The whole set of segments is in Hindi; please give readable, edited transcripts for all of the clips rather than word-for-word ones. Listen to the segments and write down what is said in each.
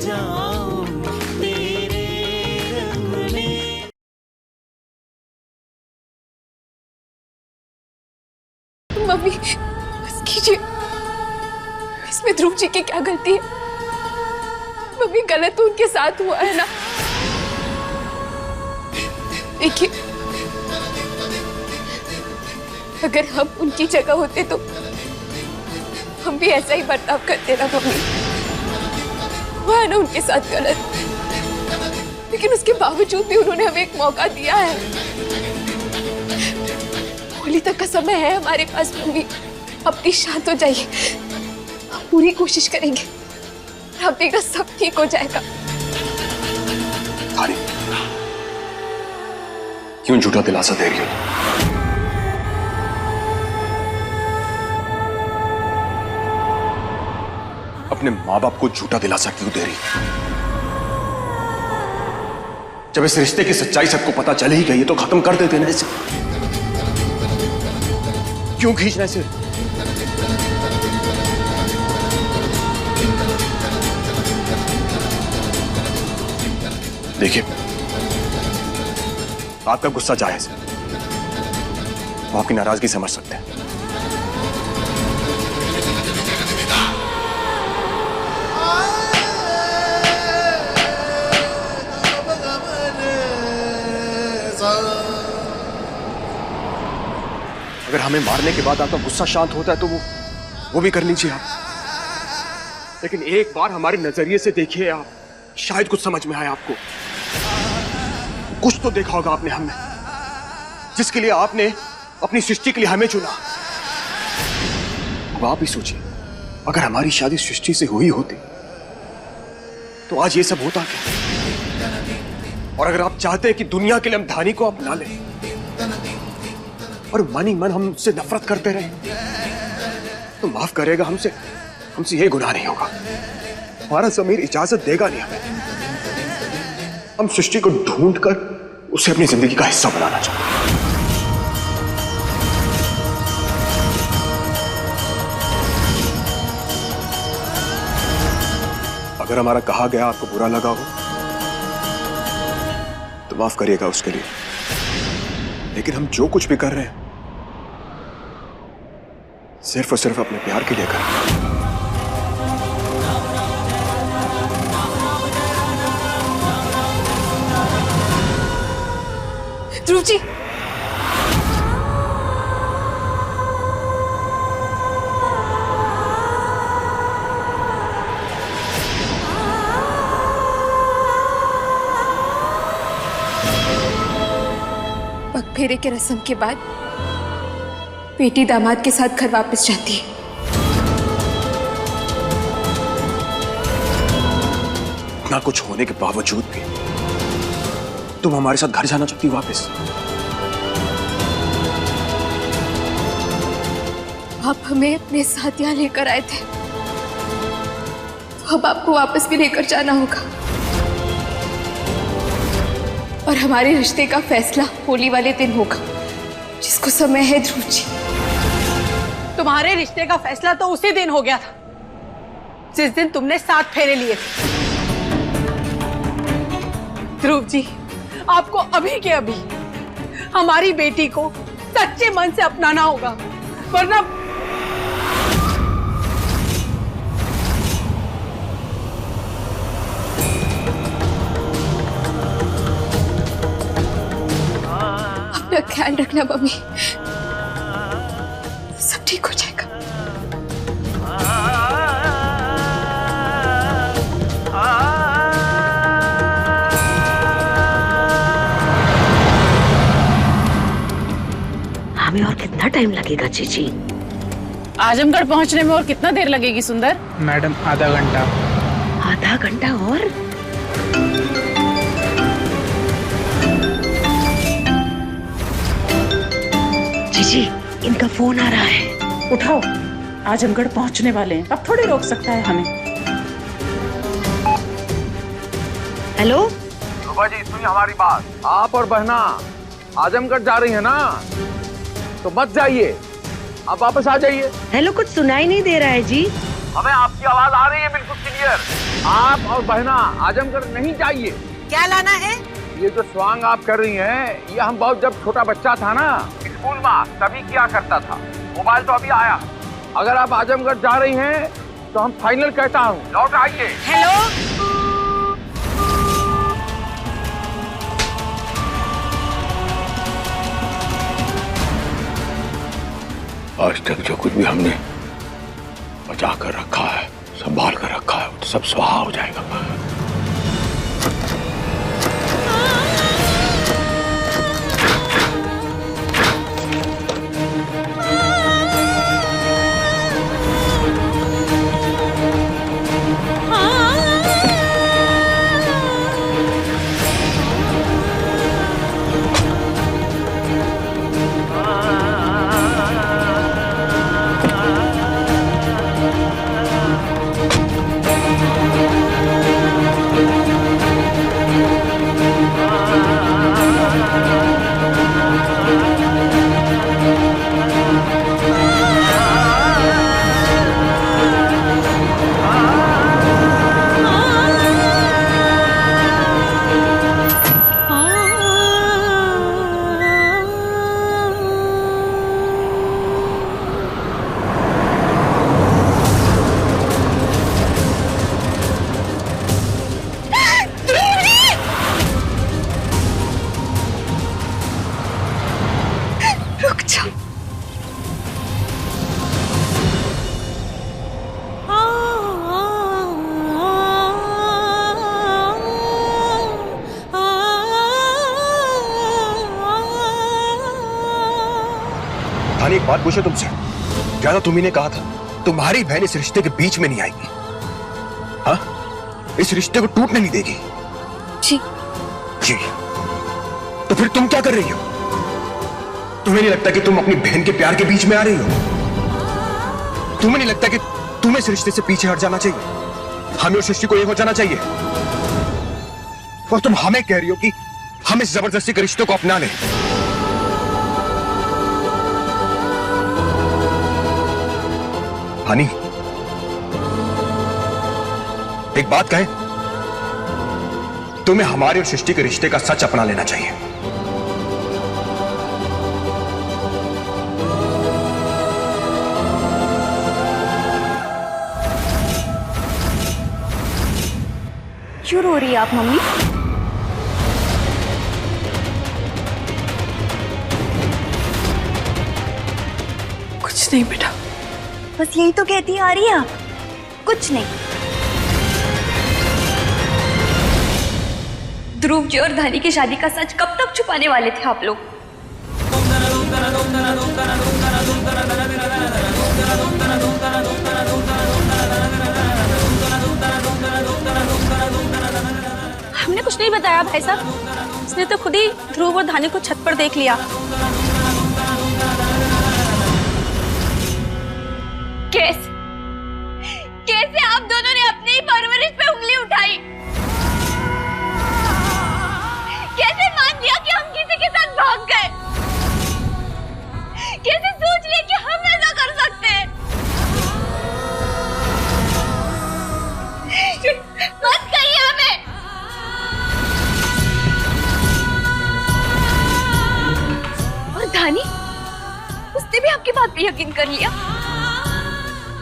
जाऊं तेरे रंग में। मम्मी बस कीजिए, इसमें ध्रुव जी की क्या गलती है? मम्मी गलत तो उनके साथ हुआ है ना। देखिए, अगर हम उनकी जगह होते तो हम भी ऐसा ही बर्ताव करते ना मम्मी। हुआ है ना उनके साथ गलत, लेकिन उसके बावजूद भी उन्होंने हमें एक मौका दिया है। होली तक का समय है हमारे पास मम्मी, अब प्लीज शांत हो जाइए। हम पूरी कोशिश करेंगे, आप देखना सब ठीक हो जाएगा। तारी, क्यों झूठा दिलासा दे रही हो? अपने माँ बाप को झूठा दिलासा क्यों दे रही? जब इस रिश्ते की सच्चाई सबको पता चल ही गई है तो खत्म कर देते ना इसे। क्यों खींचना इसे? देखिए, आपका गुस्सा जायज है, वो आपकी नाराजगी समझ सकते हैं। अगर हमें मारने के बाद आपका गुस्सा शांत होता है तो वो भी कर लीजिए आप। लेकिन एक बार हमारे नजरिए से देखिए आप, शायद कुछ समझ में आए आपको। कुछ तो देखा होगा आपने हमें, जिसके लिए आपने अपनी सृष्टि के लिए हमें चुना। अब आप ही सोचिए, अगर हमारी शादी सृष्टि से हुई होती तो आज ये सब होता क्या? और अगर आप चाहते हैं कि दुनिया के लिए हम धानी को अपना लें और मन ही मन हम उससे नफरत करते रहे, तो माफ करेगा, हमसे ये गुनाह नहीं होगा। हमारा ज़मीर इजाजत देगा नहीं हमें। हम सृष्टि को ढूंढकर उसे अपनी जिंदगी का हिस्सा बनाना चाहते हैं। अगर हमारा कहा गया आपको बुरा लगा हो तो माफ करिएगा उसके लिए। लेकिन हम जो कुछ भी कर रहे हैं सिर्फ और सिर्फ अपने प्यार के लिए कर रहे हैं। ध्रुव जी, पगफेरे के रस्म के बाद बेटी दामाद के साथ घर वापस जाती है। इतना कुछ होने के बावजूद भी तुम हमारे साथ घर जाना चाहती हो वापस? आप हमें अपने साथ यहाँ लेकर आए थे, तो अब आपको वापस भी लेकर जाना होगा। और हमारे रिश्ते का फैसला होली वाले दिन होगा, जिसको समय है ध्रुव जी। तुम्हारे रिश्ते का फैसला तो उसी दिन हो गया था जिस दिन तुमने 7 फेरे लिए थे। ध्रुव जी, आपको अभी के अभी हमारी बेटी को सच्चे मन से अपनाना होगा, वरना अपना ख्याल रखना मम्मी, सब ठीक हो जाएगा। हमें और कितना टाइम लगेगा जीजी? आजमगढ़ पहुंचने में और कितना देर लगेगी सुंदर? मैडम आधा घंटा। आधा घंटा और? जीजी, इनका फोन आ रहा है। उठाओ, आजमगढ़ पहुंचने वाले हैं, अब थोड़ी रोक सकता है हमें। हेलो शोभा जी, सुनिए हमारी बात। आप और बहना आजमगढ़ जा रही है ना, तो मत जाइए, आप वापस आ जाइए। हेलो, कुछ सुनाई नहीं दे रहा है जी। हमें आपकी आवाज आ रही है बिल्कुल क्लियर। आप और बहना आजमगढ़ नहीं जाइए। क्या लाना है? ये जो स्वांग आप कर रही हैं, ये हम बहुत जब छोटा बच्चा था ना स्कूल में तभी किया करता था। मोबाइल तो अभी आया। अगर आप आजमगढ़ जा रही हैं तो हम फाइनल कहता हूँ लौट आइए। हेलो, आज तक जो कुछ भी हमने बचा कर रखा है, संभाल कर रखा है, तो सब स्वाहा हो जाएगा। धानी, एक बात पूछे तुमसे, ज्यादा तुम्ही ने कहा था तुम्हारी बहन इस रिश्ते के बीच में नहीं आएगी, हाँ? इस रिश्ते को टूटने नहीं देगी। जी जी। तो फिर तुम क्या कर रही हो? तुम्हें नहीं लगता कि तुम अपनी बहन के प्यार के बीच में आ रही हो? तुम्हें नहीं लगता कि तुम्हें इस रिश्ते से पीछे हट जाना चाहिए? हमें और सृष्टि को एक हो जाना चाहिए। और तुम हमें कह रही हो कि हम इस जबरदस्ती के रिश्तों को अपना लें। हानी, एक बात कहें, तुम्हें हमारे और सृष्टि के रिश्ते का सच अपना लेना चाहिए। क्यों रो रही है आप मम्मी? कुछ नहीं बेटा। बस यही तो कहती आ रही है आप, कुछ नहीं। ध्रुव जी और धानी की शादी का सच कब तक छुपाने वाले थे आप लोग? हमने कुछ नहीं बताया भाई साहब, उसने तो खुद ही ध्रुव और धानी को छत पर देख लिया। कैसे कैसे आप दोनों ने अपनी ही परवरिश पे उंगली उठाई? कैसे मान लिया कि हम किसी के साथ भाग गए? कैसे सोच लिया कि हम ऐसा कर सकते हैं? मत कहिए हमें। और धानी, उसने भी आपकी बात पे यकीन कर लिया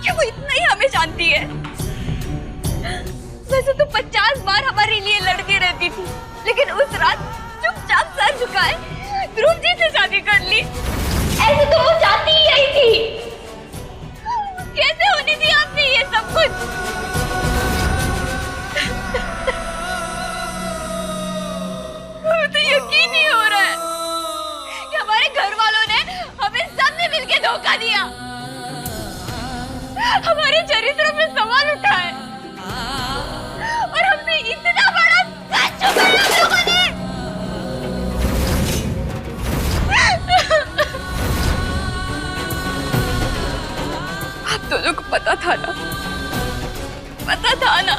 कि वो इतना ही हमें जानती है। वैसे तो 50 बार हमारे लिए लड़ती रहती थी, लेकिन उस रात चुपचाप सर झुकाए ध्रुव जी से शादी कर ली। ऐसे तो वो चाहती ही यही थी। कैसे होने दी आपने ये सब कुछ? मुझे तो यकीन नहीं हो रहा है कि हमारे घर वालों ने हमें सबने मिलके धोखा दिया, हमारे चरित्र में सवाल उठाए और हमसे इतना बड़ा सच छुपाया हम लोगों ने। आप दोनों को पता था ना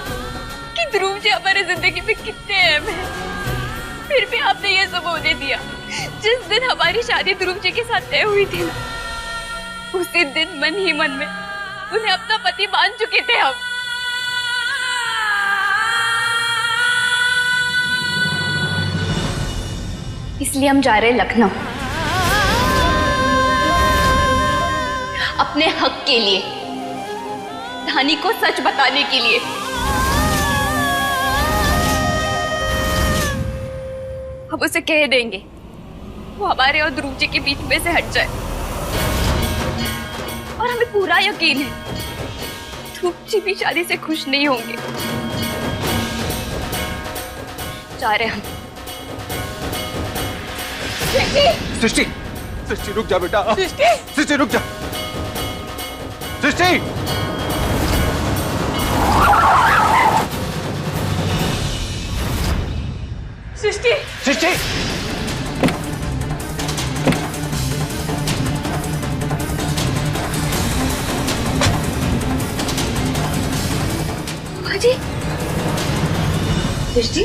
कि ध्रुव जी हमारी जिंदगी में कितने अहम हैं। फिर भी आपने ये सब होने दिया। जिस दिन हमारी शादी ध्रुव जी के साथ तय हुई थी ना, उसी दिन मन ही मन में उन्हें अपना पति मान चुके थे हम। इसलिए हम जा रहे हैं लखनऊ, अपने हक के लिए, धानी को सच बताने के लिए। अब उसे कह देंगे वो हमारे और ध्रुव जी के बीच में से हट जाए। और हमें पूरा यकीन है ध्रुव जी भी शादी से खुश नहीं होंगे। जा रहे हम। सृष्टि, सृष्टि रुक जा बेटा। सृष्टि रुक जा। सृष्टि, सृष्टि, सृष्टि, जी सृष्टि,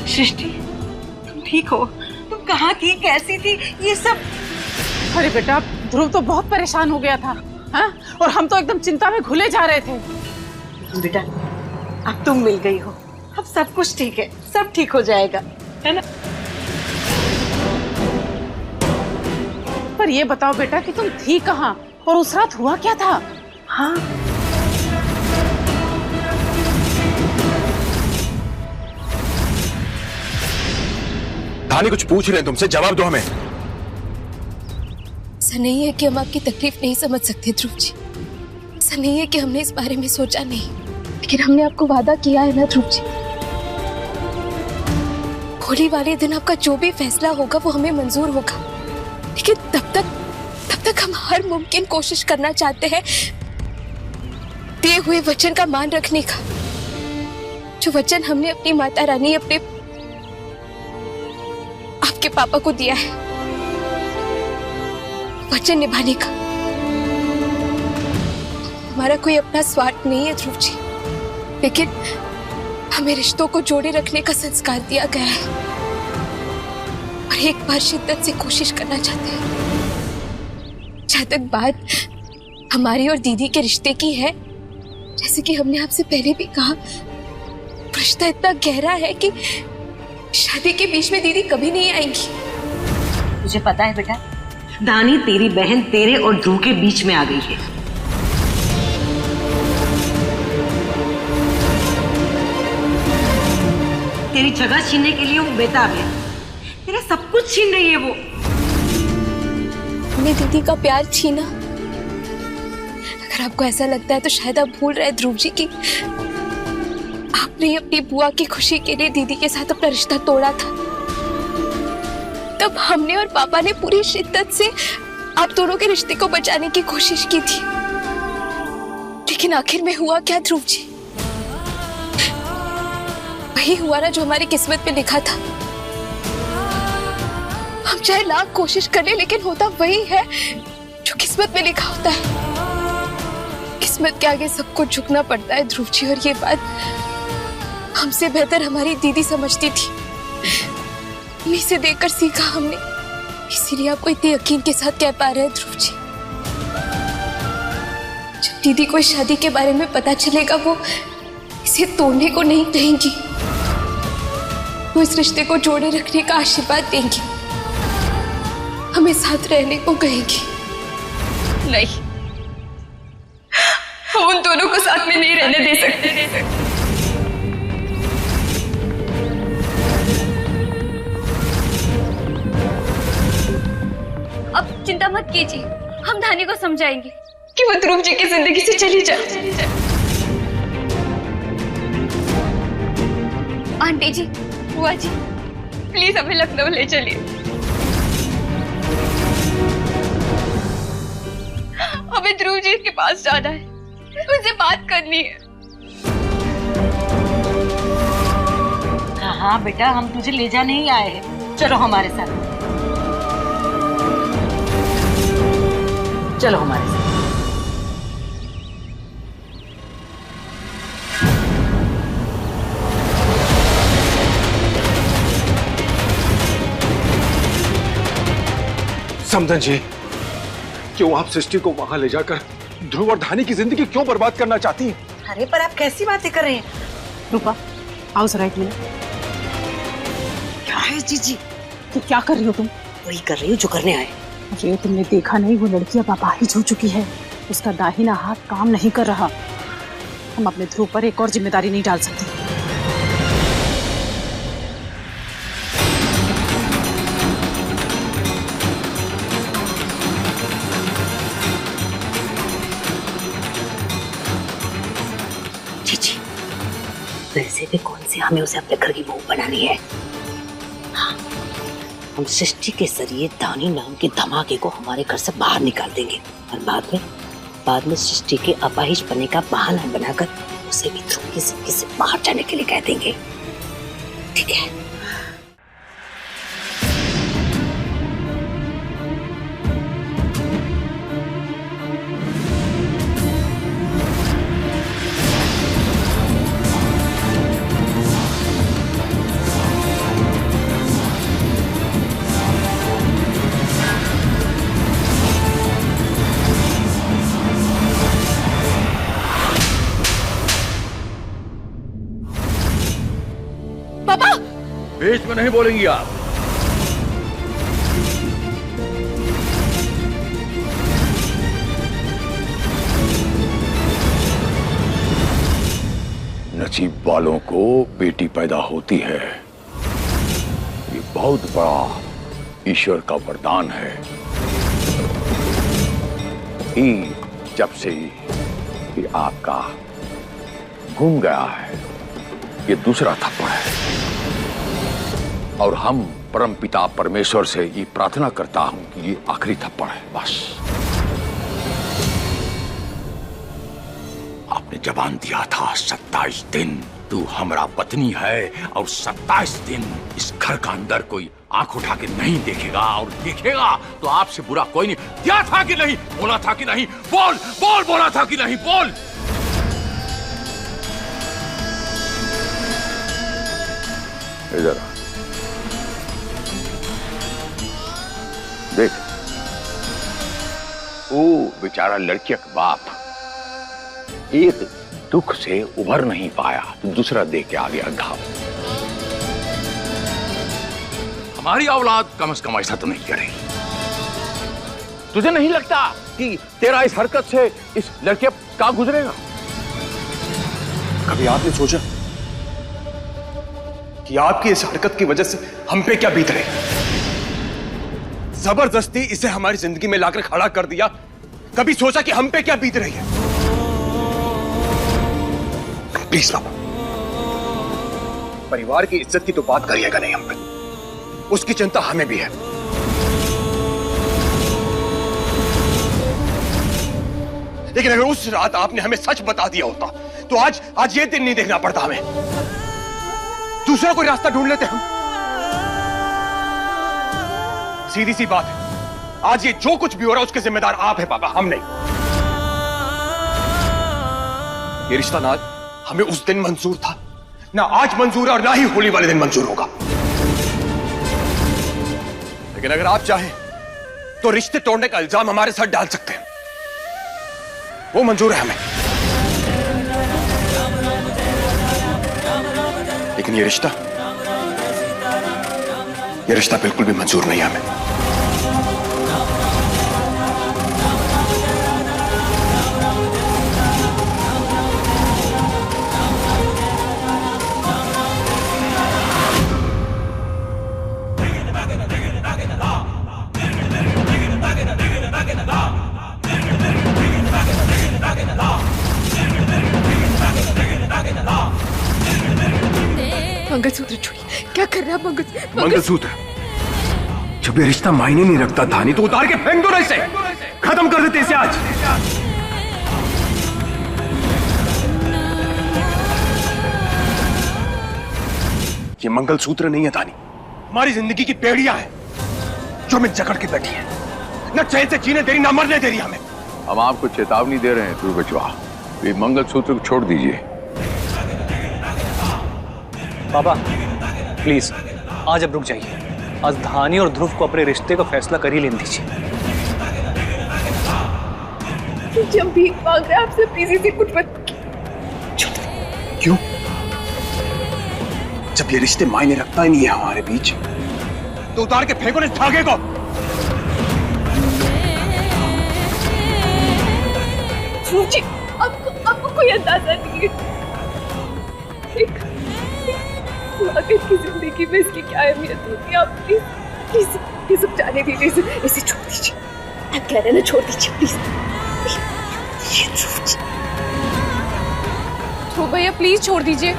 सृष्टि, तुम ठीक हो? तुम कहाँ थी, कैसी थी, ये सब? अरे बेटा, ध्रुव तो बहुत परेशान हो गया था, हाँ? और हम तो एकदम चिंता में घुले जा रहे थे। बेटा, अब तुम मिल गई हो, अब सब कुछ ठीक है, सब ठीक हो जाएगा, है ना? पर ये बताओ बेटा कि तुम थी कहाँ और उस रात हुआ क्या था? हाँ, धानी कुछ पूछ रहे हैं तुमसे, जवाब दो हमें। ऐसा नहीं है कि हम आपकी तकलीफ नहीं समझ सकते ध्रुव जी, ऐसा नहीं है कि हमने इस बारे में सोचा नहीं, लेकिन हमने आपको वादा किया है ना ध्रुव जी, होली वाले दिन आपका जो भी फैसला होगा वो हमें मंजूर होगा। लेकिन तब तक हम हर मुमकिन कोशिश करना चाहते हैं दिए हुए वचन का मान रखने का, जो वचन हमने अपनी माता रानी, अपने आपके पापा को दिया है, वचन निभाने का। हमारा कोई अपना स्वार्थ नहीं है ध्रुव जी, लेकिन हमें रिश्तों को जोड़े रखने का संस्कार दिया गया है और एक बार शिद्दत से कोशिश करना चाहते हैं। जहां तक बात हमारी और दीदी के रिश्ते की है, जैसे कि हमने आपसे पहले भी कहा, रिश्ता इतना गहरा है कि शादी के बीच में दीदी कभी नहीं आएंगी। तुझे पता है बेटा, दानी तेरी बहन तेरे और ध्रुव के बीच में आ गई है। तेरी जगह छीनने के लिए वो बेताब है, तेरा सब कुछ छीन रही है वो। हमने दीदी का प्यार छीना? अगर आपको ऐसा लगता है तो शायद आप भूल रहे ध्रुव जी की आपने अपनी बुआ की खुशी के लिए दीदी के साथ अपना रिश्ता तोड़ा था। तब हमने और पापा ने पूरी शिद्दत से आप दोनों के रिश्ते को बचाने की कोशिश की थी, लेकिन आखिर में हुआ क्या ध्रुव जी? वही हुआ ना जो हमारी किस्मत में लिखा था। हम चाहे लाख कोशिश कर ले, लेकिन होता वही है जो किस्मत में लिखा होता है। किस्मत के आगे सबको झुकना पड़ता है ध्रुव जी, और ये बात हमसे बेहतर हमारी दीदी समझती थी। उन्हीं से देखकर सीखा हमने, इसीलिए आपको इतने यकीन के साथ कह पा रहे हैं ध्रुव जी। जब दीदी को इस शादी के बारे में पता चलेगा, वो इसे तोड़ने को नहीं कहेंगी, वो इस रिश्ते को जोड़े रखने का आशीर्वाद देंगी, हमें साथ रहने को कहेंगी। नहीं, हम उन दोनों को साथ में नहीं रहने दे सकते। अब चिंता मत कीजिए, हम धानी को समझाएंगे कि वो ध्रुव जी की जिंदगी से चली जाए। आंटी जी, बुआ जी, प्लीज हमें लखनऊ ले चलिए। हमें ध्रुव जी के पास जाना है, उनसे बात करनी है। हाँ बेटा, हम तुझे ले जाने ही आए हैं, चलो हमारे साथ, चलो हमारे साथ। समधन जी, क्यों आप सृष्टि को वहां ले जाकर ध्रुव और धानी की जिंदगी क्यों बर्बाद करना चाहती हैं? अरे पर आप कैसी बातें कर रहे हैं? रूपा आओ जरा एक मिनट। क्या है जीजी? तो क्या कर रही हो तुम? वही कर रही हूँ जो करने आए। अरे तुमने देखा नहीं, वो लड़की अब अपाहिज हो चुकी है। उसका दाहिना हाथ काम नहीं कर रहा। हम अपने ध्रुव पर एक और जिम्मेदारी नहीं डाल सकते। जीजी, वैसे भी कौन सी हमें उसे अपने घर की बहू बनानी है? हाँ, हम सृष्टि के जरिए दानी नाम के धमाके को हमारे घर से बाहर निकाल देंगे और बाद में सृष्टि के अपाहिज बनने का बहाना बनाकर उसे भी ध्रुव की जिंदगी से बाहर जाने के लिए कह देंगे। ठीक है? बीच में नहीं बोलेंगी आप। नसीब वालों को बेटी पैदा होती है, ये बहुत बड़ा ईश्वर का वरदान है। जब से ये आपका घूम गया है, ये दूसरा थप्पड़ है और हम परम पिता परमेश्वर से ये प्रार्थना करता हूं कि ये आखिरी थप्पड़ है बस। आपने जबान दिया था 27 दिन तू हमारा पत्नी है और 27 दिन इस घर का अंदर कोई आंख उठा के नहीं देखेगा, और देखेगा तो आपसे बुरा कोई नहीं। क्या था कि नहीं? बोला था कि नहीं? बोल बोल, बोला था कि नहीं? बोल। इधर देख, वो बेचारा लड़की का बाप एक दुख से उभर नहीं पाया तो दूसरा दे के आ गया घाव। हमारी औलाद कम से कम ऐसा तो नहीं करेगी। तुझे नहीं लगता कि तेरा इस हरकत से इस लड़के का गुजरेगा? कभी आपने सोचा कि आपकी इस हरकत की वजह से हम पे क्या बीत रही है? जबरदस्ती इसे हमारी जिंदगी में लाकर खड़ा कर दिया। कभी सोचा कि हम पे क्या बीत रही है? प्लीज पापा, परिवार की इज्जत की तो बात करिएगा नहीं हम पे। उसकी चिंता हमें भी है। लेकिन अगर उस रात आपने हमें सच बता दिया होता तो आज ये दिन नहीं देखना पड़ता हमें। दूसरा कोई रास्ता ढूंढ लेते हम। सीधी सी बात है, आज ये जो कुछ भी हो रहा है उसके जिम्मेदार आप हैं पापा, हम नहीं। ये रिश्ता ना हमें उस दिन मंजूर था, ना आज मंजूर है और ना ही होली वाले दिन मंजूर होगा। लेकिन अगर आप चाहें तो रिश्ते तोड़ने का इल्जाम हमारे साथ डाल सकते हैं, वो मंजूर है हमें। लेकिन ये रिश्ता बिल्कुल भी मंजूर नहीं है हमें। मंगलसूत्र छुई, क्या कर रहा है? मंगलसूत्र जब ये रिश्ता मायने नहीं रखता धानी तो उतार के फेंक दो ना इसे, खत्म कर देते इसे आज। ये मंगलसूत्र नहीं है धानी, हमारी जिंदगी की बेड़ियां है जो हमें जकड़ के बैठी है, न चैन से जीने दे रही, न मरने दे रही हमें। हम आपको चेतावनी दे रहे हैं ध्रुव बचवा, ये मंगलसूत्र को छोड़ दीजिए। पापा प्लीज आज अब रुक जाइए। आज धानी और ध्रुव को अपने रिश्ते का फैसला कर ही लेने दीजिए। जब भीख मांग रहे आपसे प्लीज इसे कुछ मत। क्यों? जब ये रिश्ते मायने रखता ही नहीं है हमारे बीच, तो उतार के फेंको ना इस धागे को। जी, आपको कोई अंदाजा नहीं है स्वागत की जिंदगी में इसकी क्या अहमियत होती है। आप प्लीज सब जाने दीजिए, इसे छोड़ दीजिए। आप कह रहे हैं ना, छोड़ दीजिए प्लीज। तो भैया प्लीज छोड़ दीजिए।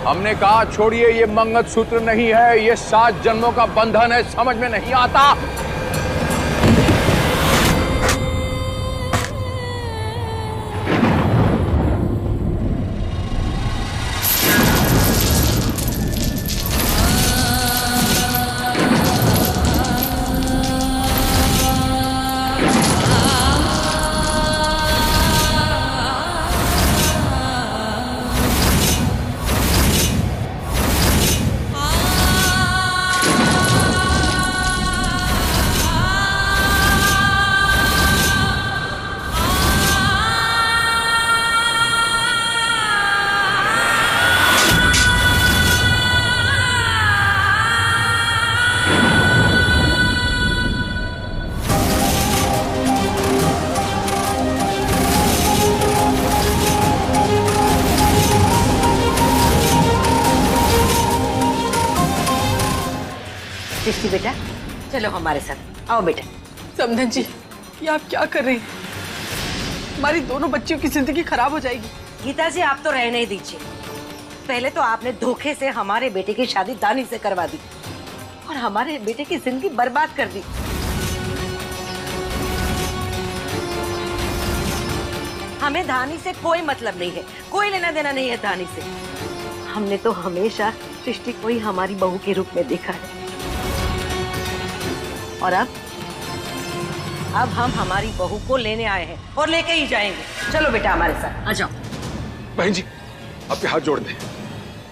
हमने कहा छोड़िए, ये मंगलसूत्र नहीं है, ये 7 जन्मों का बंधन है। समझ में नहीं आता? सृष्टि बेटा, चलो हमारे साथ आओ बेटा। समधन जी, ये आप क्या कर रही हैं? हमारी दोनों बच्चियों की जिंदगी खराब हो जाएगी। गीता जी, आप तो रहने ही दीजिए। पहले तो आपने धोखे से हमारे बेटे की शादी दानी से करवा दी और हमारे बेटे की जिंदगी बर्बाद कर दी। हमें धानी से कोई मतलब नहीं है, कोई लेना देना नहीं है धानी से। हमने तो हमेशा सृष्टि को ही हमारी बहू के रूप में देखा है और अब हम हमारी बहू को लेने आए हैं और लेके ही जाएंगे। चलो बेटा हमारे साथ आ जाओ। बहन जी, आपके हाथ जोड़ दें।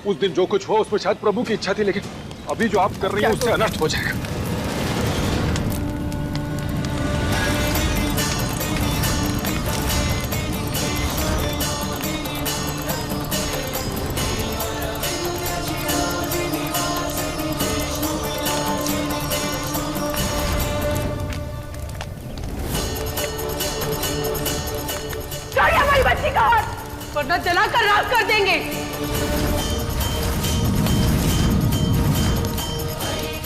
उस दिन जो कुछ हुआ उसमें शायद प्रभु की इच्छा थी, लेकिन अभी जो आप कर रही हैं उससे अनर्थ हो जाएगा। हमारी बच्ची का हाथ, वरना जलाकर राख कर देंगे।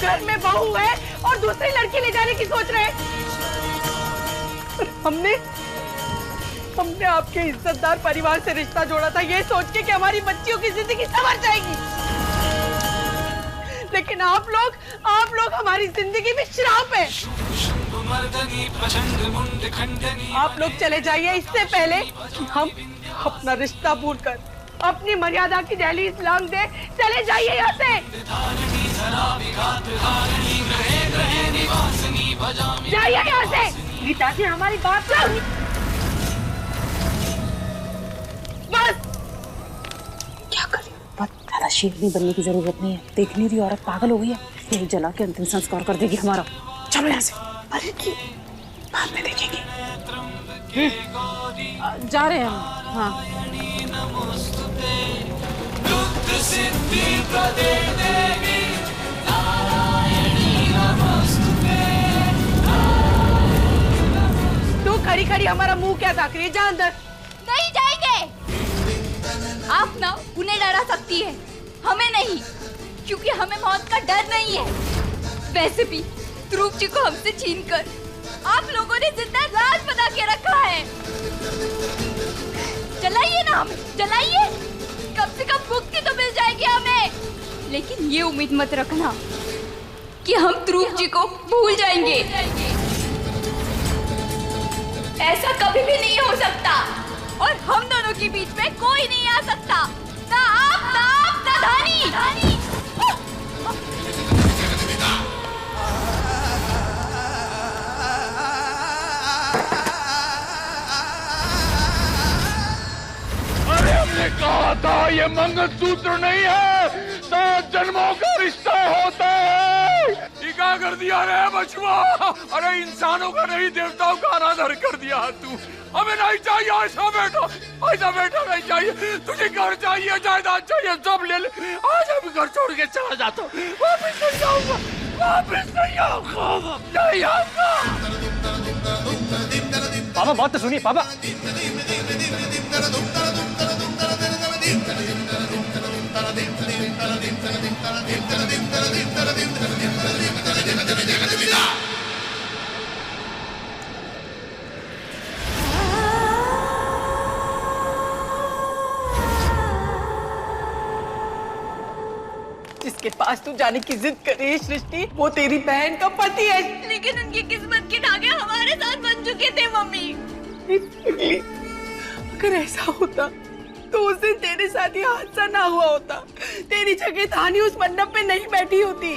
घर में बहू है और दूसरी लड़की ले जाने की सोच रहे हैं। हमने आपके इज्जतदार परिवार से रिश्ता जोड़ा था, ये सोच के कि हमारी बच्चियों की जिंदगी संवर जाएगी। लेकिन आप लोग हमारी जिंदगी में श्राप है। आप लोग चले जाइए, इससे पहले कि हम अपना रिश्ता भूलकर अपनी मर्यादा की दहलीज लांघ दे। चले जाइए यहाँ से। जाइए यहाँ से। गीता जी, हमारी बात सुन। बस। क्या करें, बहुत ज्यादा शेरनी बनने की जरूरत नहीं है। देखने रही औरत पागल हो गई है, यही जला के अंतिम संस्कार कर देगी हमारा। चलो यहाँ से। अरे की बाद में देखेंगे। जा रहे हैं हम। हाँ। तू खड़ी खड़ी हमारा मुंह क्या ताक रही है? जा अंदर। नहीं जाएंगे। आप ना उन्हें डरा सकती है, हमें नहीं, क्योंकि हमें मौत का डर नहीं है। वैसे भी ध्रुव जी को हमसे छीनकर आप लोगों ने जिंदा राज बना के रखा है। जलाइए ना हमें, जलाइए, कम से कम मुक्ति तो मिल जाएगी हमें। लेकिन ये उम्मीद मत रखना कि हम ध्रुव जी को भूल जाएंगे। ऐसा कभी भी नहीं हो सकता और हम दोनों के बीच में कोई नहीं आ सकता। ना आप ना धानी। कहा था ये मंगलसूत्र नहीं है, 7 जन्मों का रिश्ता होता है। क्या कर दिया रे बचवा? अरे इंसानों का नहीं देवताओं का अनादर कर दिया तू। हमें नहीं चाहिए ऐसा बेटा नहीं चाहिए। तुझे घर चाहिए, जायदाद चाहिए, सब ले ले। आज अभी घर छोड़ के चला जाता हूँ, वापिस नहीं आऊंगा। पापा बात तो सुनिए पापा। जिसके पास तू जाने की जिद कर रही है सृष्टि, वो तेरी बहन का पति है। लेकिन उनकी किस्मत के धागे हमारे साथ बन चुके थे मम्मी। अगर ऐसा होता तो उस दिन तेरे साथ ये हादसा ना हुआ होता। तेरी जगह धानी उस मंडप पे नहीं बैठी होती।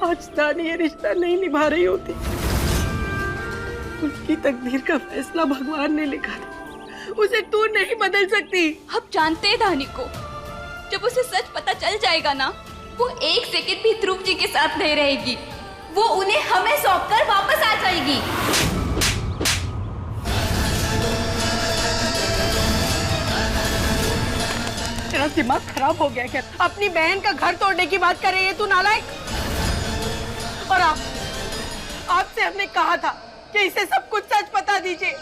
आज धानी ये रिश्ता नहीं निभा रही होती। उसकी तकदीर का फैसला भगवान ने लिखा था, उसे तू नहीं बदल सकती। अब जानते हैं धानी को, जब उसे सच पता चल जाएगा ना, वो एक सेकंड भी ध्रुव जी के साथ नहीं रहेगी। वो उन्हें हमें सौंपकर वापस आ जाएगी। तेरा दिमाग खराब हो गया क्या? अपनी बहन का घर तोड़ने की बात कर रही है तू, नालायक। और आपसे हमने कहा था कि इसे सब कुछ सच बता दीजिए।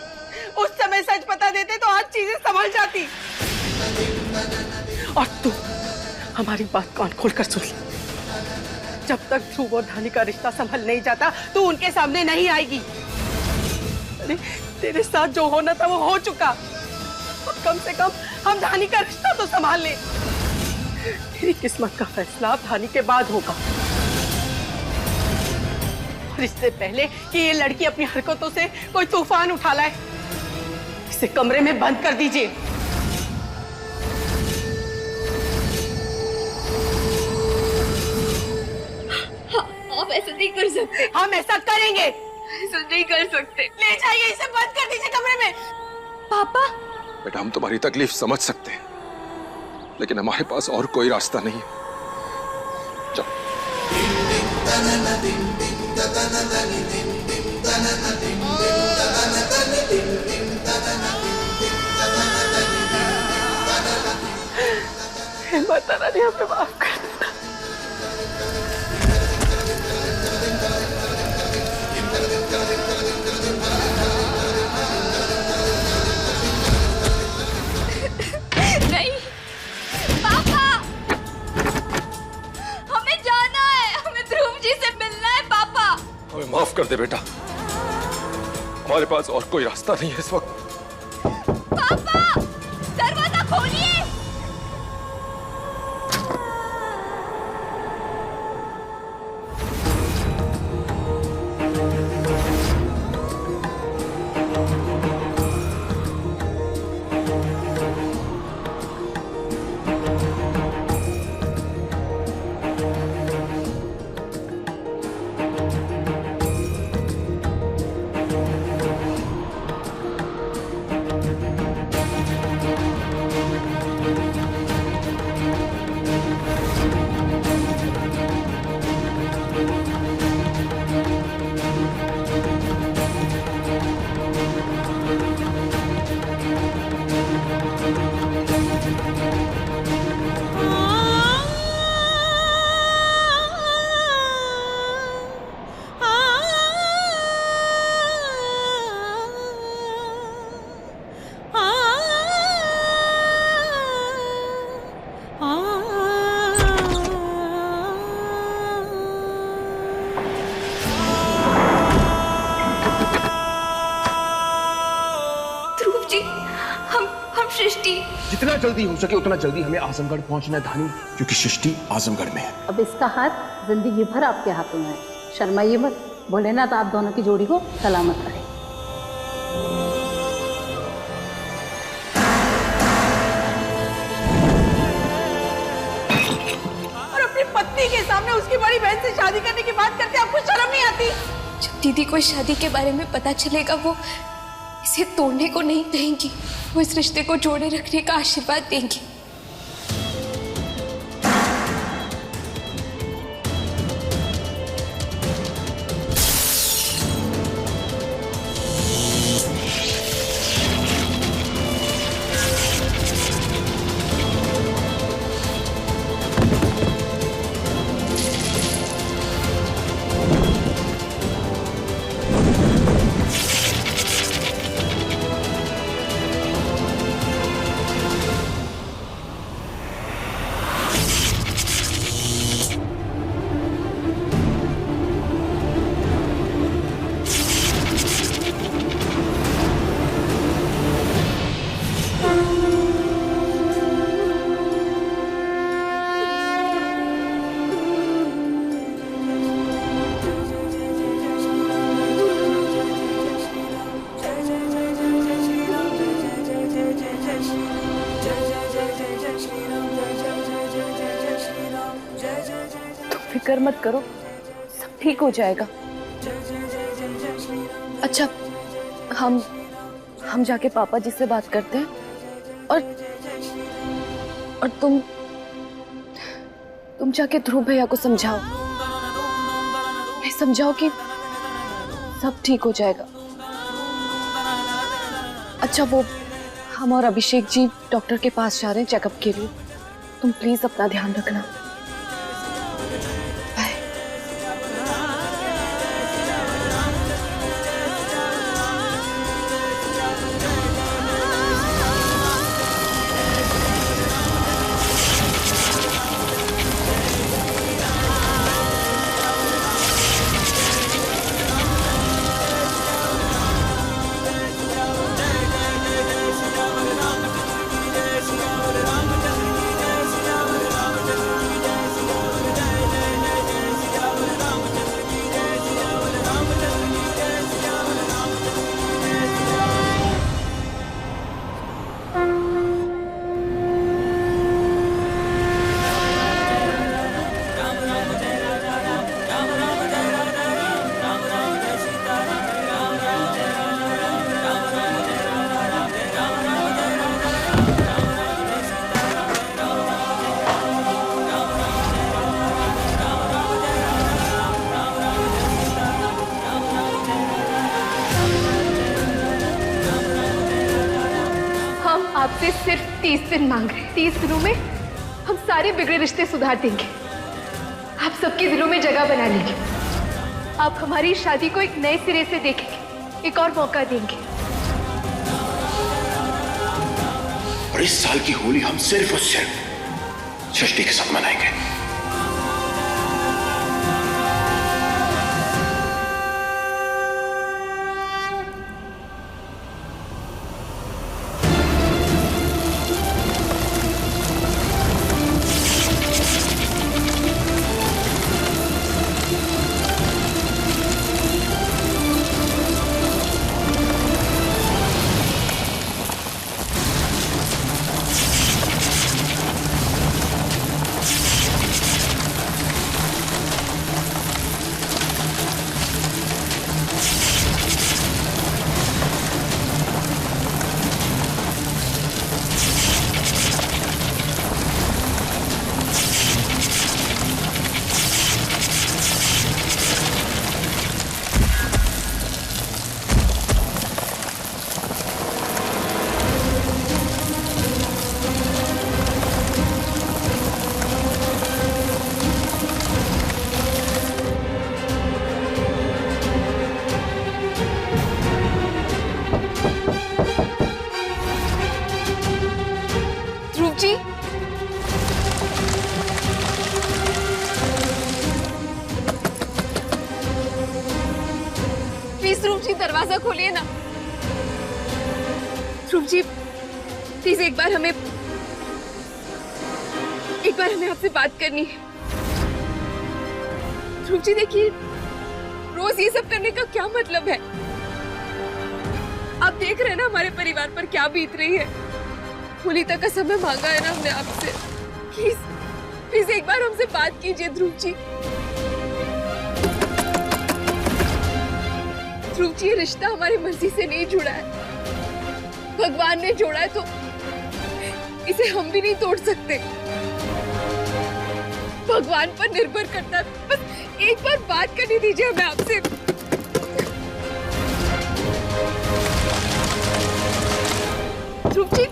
उस समय सच बता देते तो आज चीजें संभल जाती। और तू हमारी बात कान खोलकर सुन ले। जब तक ध्रुव और धानी का रिश्ता संभल नहीं जाता, तू उनके सामने नहीं आएगी। अरे तेरे साथ जो होना था वो हो चुका। तो कम से कम हम धानी का रिश्ता तो संभाल ले। तेरी किस्मत का फैसला धानी के बाद होगा। और इससे पहले कि ये लड़की अपनी हरकतों से कोई तूफान उठा लाए, इसे कमरे में बंद कर दीजिए। आप ऐसा नहीं कर सकते। हम ऐसा करेंगे। ऐसा नहीं कर सकते। ले जाइए, इसे बंद कर दीजिए कमरे में। पापा, बेटा हम तुम्हारी तकलीफ समझ सकते हैं, लेकिन हमारे पास और कोई रास्ता नहीं है। माता रानी हमें माफ कर देना। नहीं पापा, हमें जाना है, हमें ध्रुव जी से मिलना है। पापा हमें माफ कर दे बेटा, हमारे पास और कोई रास्ता नहीं है इस वक्त। पापा, दरवाजा खोलिए। सृष्टि, जितना जल्दी हो सके उतना जल्दी हमें आजमगढ़ पहुंचना है धानी, क्योंकि सृष्टि आजमगढ़ में है। अब इसका हाथ जिंदगी भर आपके हाथों में है। शर्माइए मत, भोलेनाथ आप दोनों की जोड़ी को सलामत रहे। और अपनी पत्नी के सामने उसकी बड़ी बहन से शादी करने की बात करते आपको शर्म नहीं आती? जब दीदी को शादी के बारे में पता चलेगा, वो इसे तोड़ने को नहीं देंगी, वो इस रिश्ते को जोड़े रखने का आशीर्वाद देंगी। फिक्र मत करो, सब ठीक हो जाएगा। अच्छा, हम जाके पापा जी से बात करते हैं और तुम जाके ध्रुव भैया को समझाओ, समझाओ कि सब ठीक हो जाएगा। अच्छा, वो हम और अभिषेक जी डॉक्टर के पास जा रहे हैं चेकअप के लिए, तुम प्लीज अपना ध्यान रखना। बाय। आपसे सिर्फ 30 दिन मांग रहे हैं। 30 दिनों में हम सारे बिगड़े रिश्ते सुधार देंगे, आप सबके दिलों में जगह बना लेंगे, आप हमारी शादी को एक नए सिरे से देखेंगे, एक और मौका देंगे। और इस साल की होली हम सिर्फ और सिर्फ सृष्टि के साथ मनाएंगे। दरवाजा खोलिए ना। ध्रुव जी प्लीज एक बार हमें आपसे बात करनी है। ध्रुव जी देखिए, रोज ये सब करने का क्या मतलब है? आप देख रहे हैं ना हमारे परिवार पर क्या बीत रही है। होली तक का समय मांगा है ना हमने आपसे, प्लीज प्लीज एक बार हमसे बात कीजिए ध्रुव जी। ध्रुव जी, ये रिश्ता हमारी मर्जी से नहीं जुड़ा है, भगवान ने जोड़ा है, तो इसे हम भी नहीं तोड़ सकते। भगवान पर निर्भर करता है, बस एक बार बात करने दीजिए हमें आपसे। ध्रुव जी,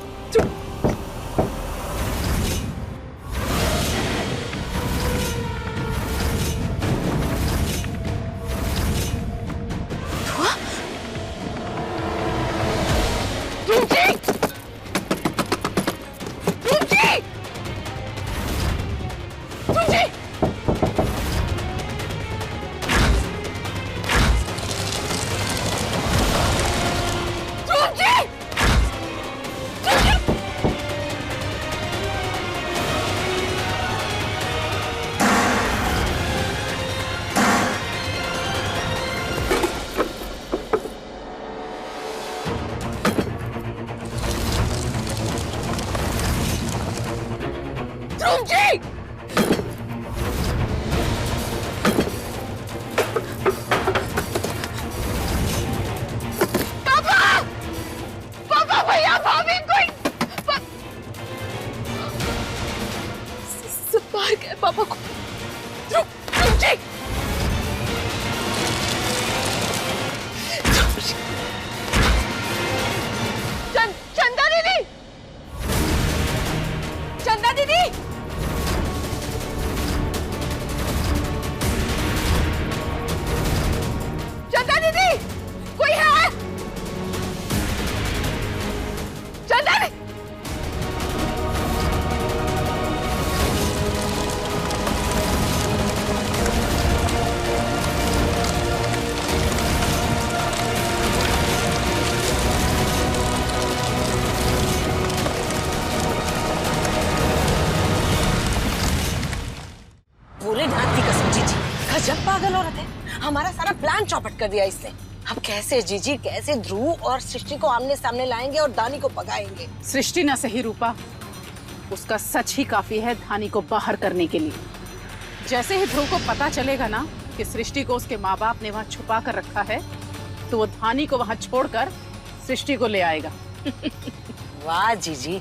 भाभी कोई सब बाहर गए पापा को। रुक जी। चंदा दीदी, चंदा दीदी, चंदा दीदी, कोई है? चंदा दीदी, पूरे नाथ की कसम जीजी, गजब पागल औरत है। हमारा सारा प्लान चौपट कर दिया इसने। अब कैसे जीजी, कैसे ध्रुव और सृष्टि को आमने सामने लाएंगे और दानी को भगाएंगे? सृष्टि ना सही रूपा, उसका सच ही काफी है धानी को बाहर करने के लिए। जैसे ही ध्रुव को पता चलेगा ना कि सृष्टि को उसके माँ बाप ने वहाँ छुपा कर रखा है, तो वो धानी को वहाँ छोड़कर सृष्टि को ले आएगा। वाह जीजी,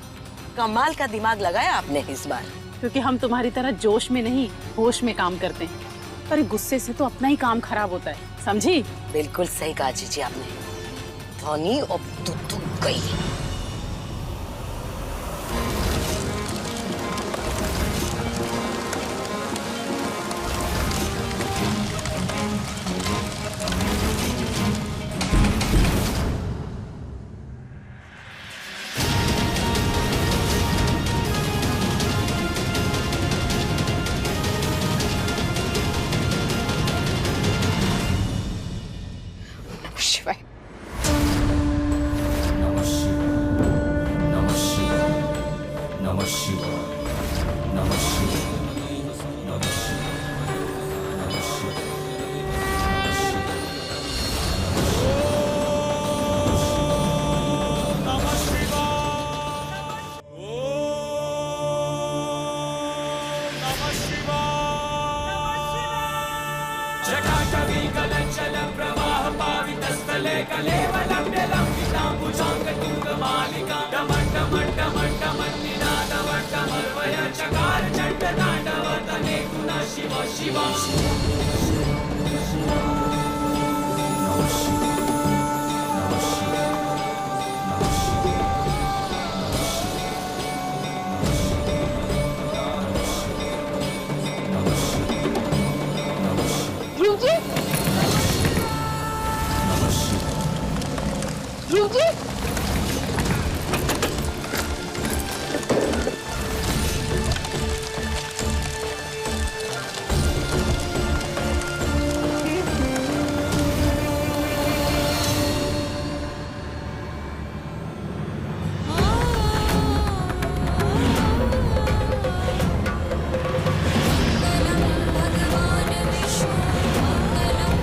कमाल का दिमाग लगाया आपने इस बार। क्योंकि हम तुम्हारी तरह जोश में नहीं, होश में काम करते हैं। पर गुस्से से तो अपना ही काम खराब होता है, समझी? बिल्कुल सही कहा जीजी आपने। धोनी अब तो गई। शिवाय। ध्रुव जी, ध्रुव जी, मंगलम भगवान विष्णु मंगलम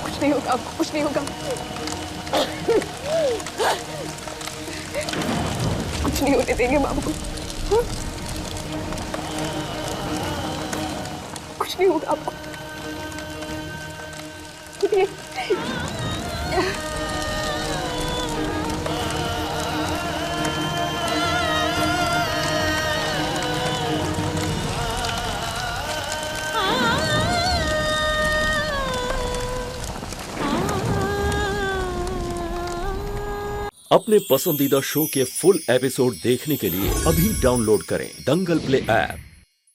कुछ नहीं होगा आपको, कुछ नहीं होगा, कुछ नहीं होने देंगे मामू को। कुछ नहीं होगा आपको। उठिए। अपने पसंदीदा शो के फुल एपिसोड देखने के लिए अभी डाउनलोड करें दंगल प्ले ऐप।